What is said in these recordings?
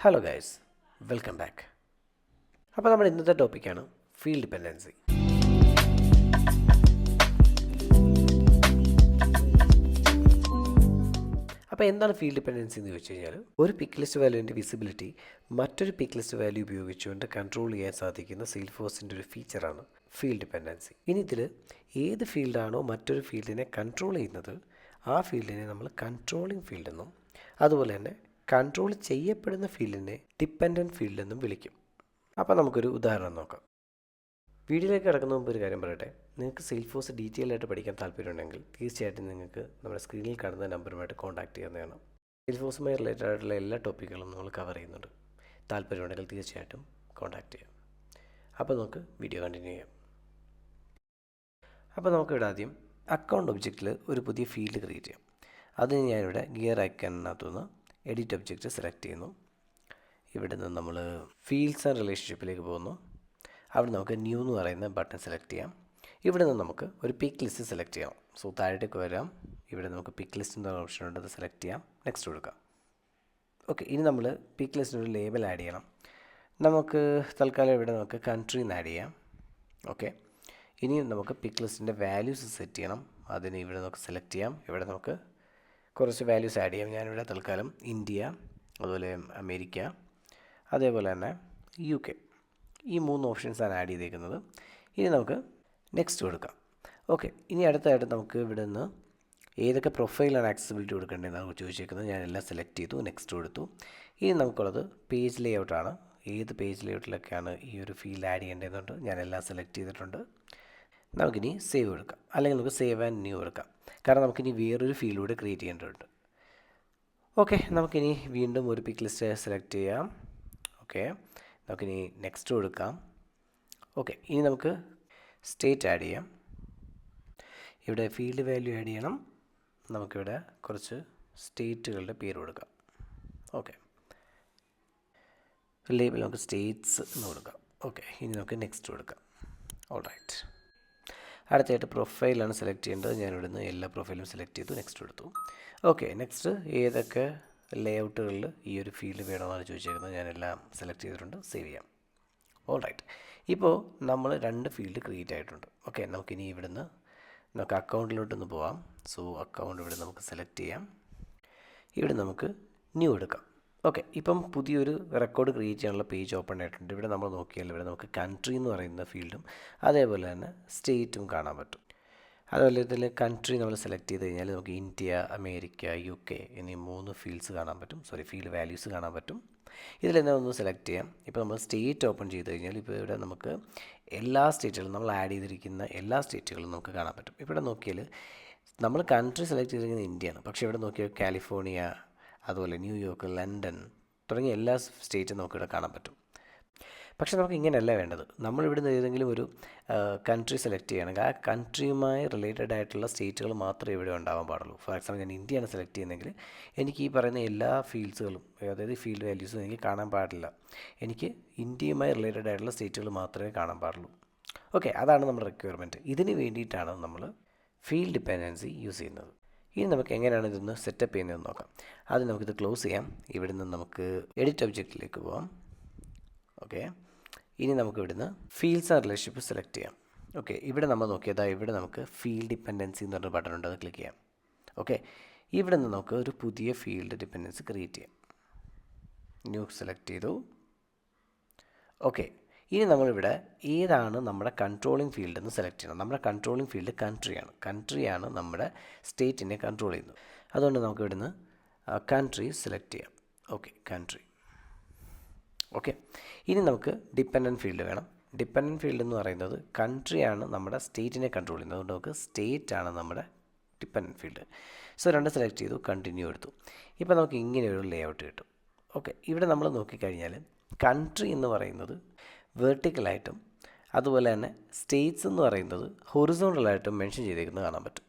Hello guys, welcome back. അപ്പോൾ നമ്മുടെ ഇന്നത്തെ ടോപ്പിക്കാണ് ഫീൽഡ് ഡിപ്പെൻഡൻസി. അപ്പോൾ എന്താണ് ഫീൽഡ് ഡിപ്പെൻഡൻസി എന്ന് ചോദിച്ചു കഴിഞ്ഞാൽ, ഒരു പിക്ക് ലിസ്റ്റ് വാല്യൂവിൻ്റെ വിസിബിലിറ്റി മറ്റൊരു പിക്ക് ലിസ്റ്റ് വാല്യൂ ഉപയോഗിച്ചുകൊണ്ട് കൺട്രോൾ ചെയ്യാൻ സാധിക്കുന്ന സെയിൽഫോഴ്സിൻ്റെ ഒരു ഫീച്ചറാണ് ഫീൽഡ് ഡിപ്പെൻഡൻസി. ഇനി ഇതിൽ ഏത് ഫീൽഡാണോ മറ്റൊരു ഫീൽഡിനെ കൺട്രോൾ ചെയ്യുന്നത്, ആ ഫീൽഡിനെ നമ്മൾ കൺട്രോളിംഗ് ഫീൽഡ് എന്നും അതുപോലെ തന്നെ കൺട്രോൾ ചെയ്യപ്പെടുന്ന ഫീൽഡിനെ ഡിപ്പെൻഡൻറ്റ് ഫീൽഡ് എന്നും വിളിക്കും. അപ്പോൾ നമുക്കൊരു ഉദാഹരണം നോക്കാം. വീഡിയോയിലേക്ക് കിടക്കുന്ന മുമ്പ് ഒരു കാര്യം പറയട്ടെ. നിങ്ങൾക്ക് സെയിൽഫോഴ്സ് ഡീറ്റെയിൽ ആയിട്ട് പഠിക്കാൻ താല്പര്യമുണ്ടെങ്കിൽ തീർച്ചയായിട്ടും നിങ്ങൾക്ക് നമ്മുടെ സ്ക്രീനിൽ കാണുന്ന നമ്പറുമായിട്ട് കോൺടാക്ട് ചെയ്യുന്നതാണ്. സെയിൽഫോഴ്സുമായി റിലേറ്റഡ് ആയിട്ടുള്ള എല്ലാ ടോപ്പിക്കുകളും നമ്മൾ കവർ ചെയ്യുന്നുണ്ട്. താല്പര്യമുണ്ടെങ്കിൽ തീർച്ചയായിട്ടും കോൺടാക്ട് ചെയ്യാം. അപ്പോൾ നമുക്ക് വീഡിയോ കണ്ടിന്യൂ ചെയ്യാം. അപ്പോൾ നമുക്കിവിടെ ആദ്യം അക്കൗണ്ട് ഒബ്ജക്റ്റിൽ ഒരു പുതിയ ഫീൽഡ് ക്രിയേറ്റ് ചെയ്യാം. അതിന് ഞാനിവിടെ ഗിയർ ഐക്കണിനകത്തുനിന്ന് എഡിറ്റ് ഒബ്ജക്റ്റ് സെലക്ട് ചെയ്യുന്നു. ഇവിടെ നിന്ന് നമ്മൾ ഫീൽഡ്സ് ആൻഡ് റിലേഷൻഷിപ്പിലേക്ക് പോകുന്നു. അവിടെ നമുക്ക് ന്യൂ എന്ന് പറയുന്ന ബട്ടൺ സെലക്ട് ചെയ്യാം. ഇവിടെ നിന്ന് നമുക്ക് ഒരു പിക്ക് ലിസ്റ്റ് സെലക്ട് ചെയ്യാം. സോ താഴേക്ക് വരാം. ഇവിടെ നമുക്ക് പിക്ക് ലിസ്റ്റ് എന്ന ഓപ്ഷൻ ഉണ്ട്, അത് സെലക്ട് ചെയ്യാം. നെക്സ്റ്റ് കൊടുക്കാം. ഓക്കെ, ഇനി നമ്മൾ പിക്ക് ലിസ്റ്റിന് ഒരു ലേബൽ ആഡ് ചെയ്യണം. നമുക്ക് തൽക്കാലം ഇവിടെ നമുക്ക് കൺട്രി എന്ന് ആഡ് ചെയ്യാം. ഓക്കെ, ഇനി നമുക്ക് പിക്ക് ലിസ്റ്റിൻ്റെ വാല്യൂസ് സെറ്റ് ചെയ്യണം. അതിന് ഇവിടെ നമുക്ക് സെലക്ട് ചെയ്യാം. ഇവിടെ നമുക്ക് കുറച്ച് വാല്യൂസ് ആഡ് ചെയ്യാം. ഞാനിവിടെ തൽക്കാലം ഇന്ത്യ, അതുപോലെ അമേരിക്ക, അതേപോലെ തന്നെ UK, ഈ 3 ഓപ്ഷൻസാണ് ആഡ് ചെയ്തേക്കുന്നത്. ഇനി നമുക്ക് നെക്സ്റ്റ് കൊടുക്കാം. ഓക്കെ, ഇനി അടുത്തായിട്ട് നമുക്ക് ഇവിടെ നിന്ന് ഏതൊക്കെ പ്രൊഫൈലാണ് ആക്സസിബിലിറ്റി കൊടുക്കേണ്ടതെന്ന് നമുക്ക് ചോദിച്ചേക്കുന്നത്. ഞാനെല്ലാം സെലക്ട് ചെയ്തു, നെക്സ്റ്റ് കൊടുത്തു. ഇനി നമുക്കുള്ളത് പേജ് ലേഔട്ടാണ്. ഏത് പേജ് ലേഔട്ടിലൊക്കെയാണ് ഈ ഒരു ഫീൽഡ് ആഡ് ചെയ്യേണ്ടതെന്നുണ്ട്. ഞാനെല്ലാം സെലക്ട് ചെയ്തിട്ടുണ്ട്. നമുക്കിനി സേവ് കൊടുക്കാം, അല്ലെങ്കിൽ നമുക്ക് സേവ് ആൻഡ് ന്യൂ കൊടുക്കാം. കാരണം നമുക്കിനി വേറൊരു ഫീൽഡ് കൂടെ ക്രിയേറ്റ് ചെയ്യേണ്ടതുണ്ട്. ഓക്കെ, നമുക്കിനി വീണ്ടും ഒരു പിക്ക് ലിസ്റ്റ് സെലക്ട് ചെയ്യാം. ഓക്കെ, നമുക്കിനി നെക്സ്റ്റ് കൊടുക്കാം. ഓക്കെ, ഇനി നമുക്ക് സ്റ്റേറ്റ് ആഡ് ചെയ്യാം. ഇവിടെ ഫീൽഡ് വാല്യൂ ആഡ് ചെയ്യണം. നമുക്കിവിടെ കുറച്ച് സ്റ്റേറ്റുകളുടെ പേര് കൊടുക്കാം. ഓക്കെ, ലേബൽ നമുക്ക് സ്റ്റേറ്റ്സ് എന്ന് കൊടുക്കാം. ഓക്കെ, ഇനി നമുക്ക് നെക്സ്റ്റ് കൊടുക്കാം. All right. അടുത്തായിട്ട് പ്രൊഫൈലാണ് സെലക്ട് ചെയ്യേണ്ടത്. ഞാനിവിടെ നിന്ന് എല്ലാ പ്രൊഫൈലും സെലക്ട് ചെയ്തു, നെക്സ്റ്റ് കൊടുത്തു. ഓക്കെ, നെക്സ്റ്റ് ഏതൊക്കെ ലേഔട്ടുകളിൽ ഈ ഒരു ഫീൽഡ് വേണമെന്നാണ് ചോദിച്ചേക്കുന്നത്. ഞാനെല്ലാം സെലക്ട് ചെയ്തിട്ടുണ്ട്. സേവ് ചെയ്യാം. All right. ഇപ്പോൾ നമ്മൾ 2 ഫീൽഡ് ക്രിയേറ്റ് ആയിട്ടുണ്ട്. ഓക്കെ, നമുക്കിനി ഇവിടുന്ന് നമുക്ക് അക്കൗണ്ടിലോട്ടൊന്ന് പോവാം. സോ അക്കൗണ്ട് ഇവിടെ നമുക്ക് സെലക്ട് ചെയ്യാം. ഇവിടെ നമുക്ക് ന്യൂ എടുക്കാം. ഓക്കെ, ഇപ്പം പുതിയൊരു റെക്കോർഡ് ക്രിയേറ്റ് ചെയ്യാനുള്ള പേജ് ഓപ്പൺ ആയിട്ടുണ്ട്. ഇവിടെ നമ്മൾ നോക്കിയാൽ ഇവിടെ നമുക്ക് കൺട്രി എന്ന് പറയുന്ന ഫീൽഡും അതേപോലെ തന്നെ സ്റ്റേറ്റും കാണാൻ പറ്റും. അതുപോലെ ഇതിൽ കൺട്രി നമ്മൾ സെലക്ട് ചെയ്ത് കഴിഞ്ഞാൽ നമുക്ക് ഇന്ത്യ, അമേരിക്ക, UK എന്നീ 3 ഫീൽഡ്സ് കാണാൻ പറ്റും. ഫീൽഡ് വാല്യൂസ് കാണാൻ പറ്റും. ഇതിലെന്താ ഒന്ന് സെലക്ട് ചെയ്യാം. ഇപ്പോൾ നമ്മൾ സ്റ്റേറ്റ് ഓപ്പൺ ചെയ്ത് കഴിഞ്ഞാൽ ഇപ്പോൾ ഇവിടെ നമുക്ക് എല്ലാ സ്റ്റേറ്റുകളും നമ്മൾ ആഡ് ചെയ്തിരിക്കുന്ന എല്ലാ സ്റ്റേറ്റുകളും നമുക്ക് കാണാൻ പറ്റും. ഇവിടെ നോക്കിയാൽ നമ്മൾ കൺട്രി സെലക്ട് ചെയ്തിരിക്കുന്നത് ഇന്ത്യയാണ്. പക്ഷേ ഇവിടെ നോക്കിയാൽ കാലിഫോർണിയ, അതുപോലെ ന്യൂയോർക്ക്, ലണ്ടൻ തുടങ്ങിയ എല്ലാ സ്റ്റേറ്റും നമുക്കിവിടെ കാണാൻ പറ്റും. പക്ഷേ നമുക്ക് ഇങ്ങനെയല്ല വേണ്ടത്. നമ്മളിവിടുന്ന് ഏതെങ്കിലും ഒരു കൺട്രി സെലക്ട് ചെയ്യുകയാണെങ്കിൽ ആ കൺട്രിയുമായി റിലേറ്റഡ് ആയിട്ടുള്ള സ്റ്റേറ്റുകൾ മാത്രമേ ഇവിടെ ഉണ്ടാവാൻ പാടുള്ളൂ. ഫോർ എക്സാമ്പിൾ ഞാൻ ഇന്ത്യയാണ് സെലക്ട് ചെയ്യുന്നതെങ്കിൽ എനിക്ക് ഈ പറയുന്ന എല്ലാ ഫീൽഡ്സുകളും, അതായത് ഫീൽഡ് വാല്യൂസും എനിക്ക് കാണാൻ പാടില്ല. എനിക്ക് ഇന്ത്യയുമായി റിലേറ്റഡ് ആയിട്ടുള്ള സ്റ്റേറ്റുകൾ മാത്രമേ കാണാൻ പാടുള്ളൂ. ഓക്കെ, അതാണ് നമ്മുടെ റിക്വയർമെൻറ്റ്. ഇതിന് വേണ്ടിയിട്ടാണ് നമ്മൾ ഫീൽഡ് ഡിപ്പെൻഡൻസി യൂസ് ചെയ്യുന്നത്. ഇനി നമുക്ക് എങ്ങനെയാണ് ഇതൊന്ന് സെറ്റപ്പ് ചെയ്യുന്നതെന്ന് നോക്കാം. ആദ്യം നമുക്കിത് ക്ലോസ് ചെയ്യാം. ഇവിടെ നിന്ന് നമുക്ക് എഡിറ്റ് ഒബ്ജക്റ്റിലേക്ക് പോകാം. ഓക്കെ, ഇനി നമുക്ക് ഇവിടുന്ന് ഫീൽഡ്സ് ആൻഡ് റിലേഷൻഷിപ്പ് സെലക്ട് ചെയ്യാം. ഓക്കെ, ഇവിടെ നമ്മൾ നോക്കിയതാ ഇവിടെ നമുക്ക് ഫീൽഡ് ഡിപ്പെൻഡൻസി എന്ന് പറഞ്ഞ ബട്ടൺ ഉണ്ട്, അത് ക്ലിക്ക് ചെയ്യാം. ഓക്കെ, ഇവിടെ നിന്ന് നമുക്ക് ഒരു പുതിയ ഫീൽഡ് ഡിപ്പെൻഡൻസി ക്രിയേറ്റ് ചെയ്യാം. ന്യൂ സെലക്ട് ചെയ്തു. ഓക്കെ, ഇനി നമ്മളിവിടെ ഏതാണ് നമ്മുടെ കൺട്രോളിംഗ് ഫീൽഡ് എന്ന് സെലക്ട് ചെയ്യണം. നമ്മുടെ കൺട്രോളിംഗ് ഫീൽഡ് കൺട്രിയാണ് നമ്മുടെ സ്റ്റേറ്റിനെ കൺട്രോൾ ചെയ്യുന്നത്. അതുകൊണ്ട് നമുക്ക് ഇവിടുന്ന് കൺട്രി സെലക്ട് ചെയ്യാം. Okay, country. ഓക്കെ, ഇനി നമുക്ക് ഡിപ്പെൻഡൻറ്റ് ഫീൽഡ് വേണം. ഡിപ്പെൻഡൻറ്റ് ഫീൽഡ് എന്ന് പറയുന്നത് കൺട്രിയാണ് നമ്മുടെ സ്റ്റേറ്റിനെ കൺട്രോൾ ചെയ്യുന്നത്. അതുകൊണ്ട് നമുക്ക് സ്റ്റേറ്റ് ആണ് നമ്മുടെ ഡിപ്പെൻഡൻറ്റ് ഫീൽഡ്. സോ 2 സെലക്ട് ചെയ്തു, കണ്ടിന്യൂ എടുത്തു. ഇപ്പോൾ നമുക്ക് ഇങ്ങനെ ഒരു ലേഔട്ട് കിട്ടും. ഓക്കെ, ഇവിടെ നമ്മൾ നോക്കിക്കഴിഞ്ഞാൽ കൺട്രി എന്ന് പറയുന്നത് വെർട്ടിക്കലായിട്ടും അതുപോലെ തന്നെ സ്റ്റേറ്റ്സ് എന്ന് പറയുന്നത് ഹൊറിസോണ്ടലായിട്ടും മെൻഷൻ ചെയ്തേക്കുന്നത് കാണാൻ പറ്റും.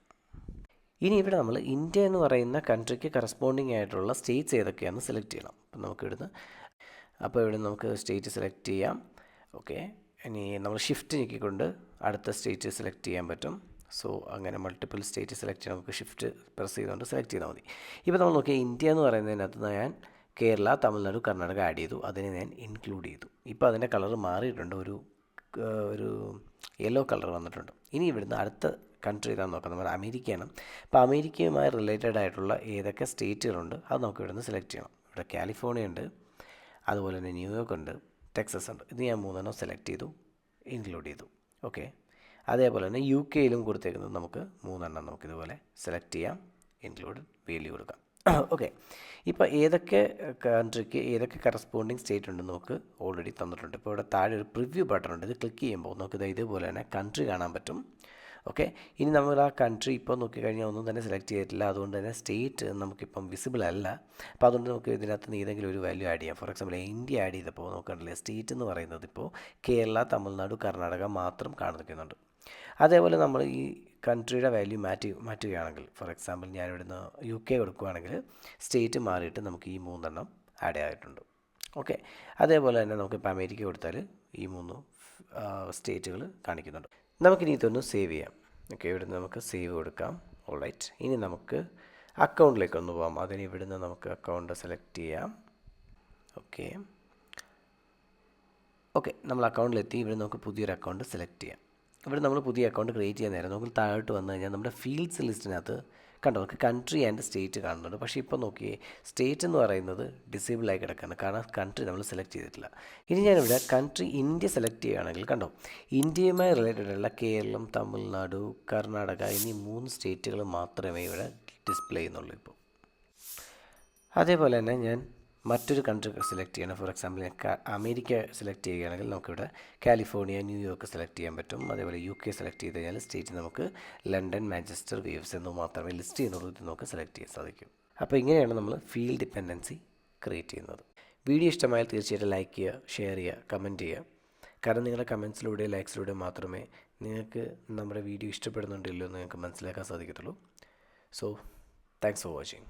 ഇനി ഇവിടെ നമ്മൾ ഇന്ത്യ എന്ന് പറയുന്ന കൺട്രിക്ക് കറസ്പോണ്ടിങ് ആയിട്ടുള്ള സ്റ്റേറ്റ്സ് ഏതൊക്കെയാണെന്ന് സെലക്ട് ചെയ്യണം. അപ്പം ഇവിടെ നമുക്ക് സ്റ്റേറ്റ് സെലക്ട് ചെയ്യാം. ഓക്കെ, ഇനി നമ്മൾ ഷിഫ്റ്റ് ഞെക്കിക്കൊണ്ട് അടുത്ത സ്റ്റേറ്റ് സെലക്ട് ചെയ്യാൻ പറ്റും. സോ അങ്ങനെ മൾട്ടിപ്പിൾ സ്റ്റേറ്റ് സെലക്ട് ചെയ്യാൻ നമുക്ക് ഷിഫ്റ്റ് പ്രസ് ചെയ്തുകൊണ്ട് സെലക്ട് ചെയ്താൽ മതി. ഇപ്പോൾ നമ്മൾ നോക്കിയാൽ ഇന്ത്യ എന്ന് പറയുന്നതിനകത്ത് ഞാൻ കേരള, തമിഴ്നാട്, കർണാടക ആഡ് ചെയ്തു. അതിനെ ഞാൻ ഇൻക്ലൂഡ് ചെയ്തു. ഇപ്പോൾ അതിൻ്റെ കളർ മാറിയിട്ടുണ്ട്, ഒരു യെല്ലോ കളർ വന്നിട്ടുണ്ട്. ഇനി ഇവിടുന്ന് അടുത്ത കൺട്രി ഏതാണെന്ന് നോക്കാം. നമ്മുടെ അമേരിക്കയാണ്. അപ്പോൾ അമേരിക്കയുമായി റിലേറ്റഡ് ആയിട്ടുള്ള ഏതൊക്കെ സ്റ്റേറ്റുകളുണ്ട് അത് നമുക്ക് ഇവിടുന്ന് സെലക്ട് ചെയ്യണം. ഇവിടെ കാലിഫോർണിയ ഉണ്ട്, അതുപോലെ തന്നെ ന്യൂയോർക്ക് ഉണ്ട്, ടെക്സസ് ഉണ്ട്. ഇത് ഞാൻ 3 സെലക്ട് ചെയ്തു, ഇൻക്ലൂഡ് ചെയ്തു. ഓക്കെ, അതേപോലെ തന്നെ യു കെയിലും കൊടുത്തേക്കുന്നത് നമുക്ക് 3 നമുക്കിതുപോലെ സെലക്ട് ചെയ്യാം, ഇൻക്ലൂഡ് വാല്യൂ കൊടുക്കാം. ഓക്കെ, ഇപ്പോൾ ഏതൊക്കെ കൺട്രിക്ക് ഏതൊക്കെ കറസ്പോണ്ടിങ് സ്റ്റേറ്റ് ഉണ്ടെന്ന് നമുക്ക് ഓൾറെഡി തന്നിട്ടുണ്ട്. ഇപ്പോൾ ഇവിടെ താഴെ ഒരു പ്രിവ്യൂ ബട്ടൺ ഉണ്ട്. ഇത് ക്ലിക്ക് ചെയ്യുമ്പോൾ നമുക്ക് ഇതേപോലെ തന്നെ കൺട്രി കാണാൻ പറ്റും. ഓക്കെ, ഇനി നമ്മൾ ആ കൺട്രി ഇപ്പോൾ നോക്കിക്കഴിഞ്ഞാൽ ഒന്നും തന്നെ സെലക്ട് ചെയ്തിട്ടില്ല. അതുകൊണ്ട് തന്നെ സ്റ്റേറ്റ് നമുക്കിപ്പം വിസിബിൾ അല്ല. അപ്പോൾ അതുകൊണ്ട് നമുക്ക് ഇതിനകത്ത് നിന്ന് ഏതെങ്കിലും ഒരു വാല്യൂ ആഡ് ചെയ്യാം. ഫോർ എക്സാമ്പിൾ ഇന്ത്യ ആഡ് ചെയ്തപ്പോൾ നോക്കണ്ടല്ലേ, സ്റ്റേറ്റ് എന്ന് പറയുന്നത് ഇപ്പോൾ കേരള, തമിഴ്നാട്, കർണാടക മാത്രം കാണിക്കുന്നുണ്ട്. അതേപോലെ നമ്മൾ ഈ കൺട്രിയുടെ വാല്യൂ മാറ്റുകയാണെങ്കിൽ, ഫോർ എക്സാമ്പിൾ ഞാൻ ഇവിടുന്ന് യു കെ കൊടുക്കുകയാണെങ്കിൽ സ്റ്റേറ്റ് മാറിയിട്ട് നമുക്ക് ഈ 3 ആഡ് ആയിട്ടുണ്ട്. ഓക്കെ, അതേപോലെ തന്നെ നമുക്കിപ്പോൾ അമേരിക്ക കൊടുത്താൽ ഈ 3 സ്റ്റേറ്റുകൾ കാണിക്കുന്നുണ്ട്. നമുക്കിനി ഇതൊന്ന് സേവ് ചെയ്യാം. ഓക്കെ, ഇവിടുന്ന് നമുക്ക് സേവ് കൊടുക്കാം. ഓൾറൈറ്റ്, ഇനി നമുക്ക് അക്കൗണ്ടിലേക്ക് ഒന്ന് പോകാം. അതിന് ഇവിടുന്ന് നമുക്ക് അക്കൗണ്ട് സെലക്ട് ചെയ്യാം. ഓക്കെ, നമ്മൾ അക്കൗണ്ടിലെത്തി. ഇവിടെ നമുക്ക് പുതിയൊരു അക്കൗണ്ട് സെലക്ട് ചെയ്യാം. ഇവിടെ നമ്മൾ പുതിയ അക്കൗണ്ട് ക്രിയേറ്റ് ചെയ്യാൻ നേരം നമുക്ക് താഴോട്ട് വന്നു കഴിഞ്ഞാൽ നമ്മുടെ ഫീൽഡ്സ് ലിസ്റ്റിനകത്ത് കണ്ടോ, നമുക്ക് കൺട്രി ആൻഡ് സ്റ്റേറ്റ് കാണുന്നുണ്ട്. പക്ഷേ ഇപ്പോൾ നോക്കിയേ, സ്റ്റേറ്റ് എന്ന് പറയുന്നത് ഡിസേബിൾ ആയി കിടക്കുകയാണ്, കാരണം കൺട്രി നമ്മൾ സെലക്ട് ചെയ്തിട്ടില്ല. ഇനി ഞാനിവിടെ കൺട്രി ഇന്ത്യ സെലക്ട് ചെയ്യുകയാണെങ്കിൽ കണ്ടോ, ഇന്ത്യയുമായി റിലേറ്റഡ് ഉള്ള കേരളം, തമിഴ്നാട്, കർണാടക എന്നീ 3 സ്റ്റേറ്റുകൾ മാത്രമേ ഇവിടെ ഡിസ്പ്ലേ ചെയ്യുന്നുള്ളൂ ഇപ്പോൾ. അതേപോലെ തന്നെ ഞാൻ മറ്റൊരു കൺട്രി സെലക്ട് ചെയ്യണം. ഫോർ എക്സാമ്പിൾ ഞാൻ അമേരിക്ക സെലക്ട് ചെയ്യുകയാണെങ്കിൽ നമുക്കിവിടെ കാലിഫോർണിയ, ന്യൂയോർക്ക് സെലക്ട് ചെയ്യാൻ പറ്റും. അതേപോലെ യു കെ സെലക്ട് ചെയ്ത് കഴിഞ്ഞാൽ സ്റ്റേറ്റ് നമുക്ക് ലണ്ടൻ, മാഞ്ചസ്റ്റർ, വേവ്സ് എന്ന് മാത്രമേ ലിസ്റ്റ് ചെയ്യുന്നുള്ളൂ. ഇത് നമുക്ക് സെലക്ട് ചെയ്യാൻ സാധിക്കും. അപ്പോൾ ഇങ്ങനെയാണ് നമ്മൾ ഫീൽഡ് ഡിപ്പെൻഡൻസി ക്രിയേറ്റ് ചെയ്യുന്നത്. വീഡിയോ ഇഷ്ടമായാൽ തീർച്ചയായിട്ടും ലൈക്ക് ചെയ്യുക, ഷെയർ ചെയ്യുക, കമൻറ്റ് ചെയ്യുക. കാരണം നിങ്ങളുടെ കമൻസിലൂടെ, ലൈക്സിലൂടെ മാത്രമേ നിങ്ങൾക്ക് നമ്മുടെ വീഡിയോ ഇഷ്ടപ്പെടുന്നുണ്ടല്ലോ എന്ന് നിങ്ങൾക്ക് മനസ്സിലാക്കാൻ സാധിക്കത്തുള്ളൂ. So thanks for watching.